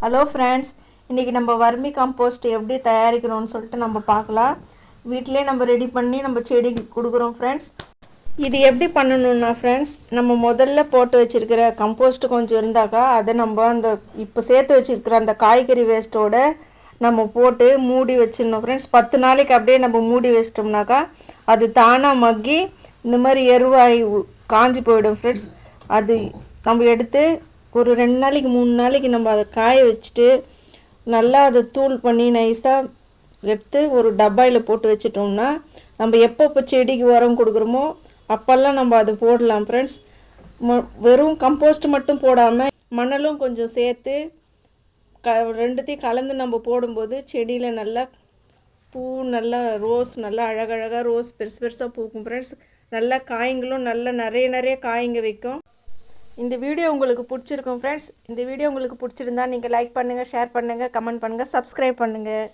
Hello friends, இன்றைக்கி நம்ம vermi compost எப்படி தயாரிக்கிறோன்னு சொல்லிட்டு நம்ம பார்க்கலாம். வீட்டிலே நம்ம ரெடி பண்ணி நம்ம செடிக்கு கொடுக்குறோம் ஃப்ரெண்ட்ஸ். இது எப்படி பண்ணணுன்னா ஃப்ரெண்ட்ஸ், நம்ம முதல்ல போட்டு வச்சுருக்கிற கம்போஸ்ட்டு கொஞ்சம் இருந்தாக்கா அதை நம்ம அந்த இப்போ சேர்த்து வச்சுருக்கிற அந்த காய்கறி வேஸ்ட்டோடு நம்ம போட்டு மூடி வச்சிடணும் ஃப்ரெண்ட்ஸ். 10 நாளைக்கு அப்படியே நம்ம மூடி வச்சிட்டோம்னாக்கா அது தானாக மக்கி இந்த மாதிரி எருவாகி காஞ்சி போயிடும் ஃப்ரெண்ட்ஸ். அது நம்ம எடுத்து ஒரு 2 நாளைக்கு 3 நாளைக்கு நம்ம அதை காய வச்சுட்டு நல்லா அதை தூள் பண்ணி நைஸாக எடுத்து ஒரு டப்பாயில் போட்டு வச்சிட்டோம்னா நம்ம எப்போ செடிக்கு உரம் கொடுக்குறோமோ அப்போல்லாம் நம்ம அதை போடலாம் ஃப்ரெண்ட்ஸ். வெறும் கம்போஸ்ட் மட்டும் போடாமல் மணலும் கொஞ்சம் சேர்த்து ரெண்டுத்தையும் கலந்து நம்ம போடும்போது செடியில் நல்லா பூ நல்லா ரோஸ் நல்லா அழகழகாக ரோஸ் பெருசு பெருசாக பூக்கும் ஃப்ரெண்ட்ஸ். நல்லா காய்ங்களும் நல்லா நிறைய காய்ங்க வைக்கும். இந்த வீடியோ உங்களுக்கு பிடிச்சிருக்கும் ஃப்ரெண்ட்ஸ். இந்த வீடியோ உங்களுக்கு பிடிச்சிருந்தா நீங்கள் லைக் பண்ணுங்கள், ஷேர் பண்ணுங்கள், கமெண்ட் பண்ணுங்கள், சப்ஸ்கிரைப் பண்ணுங்கள்.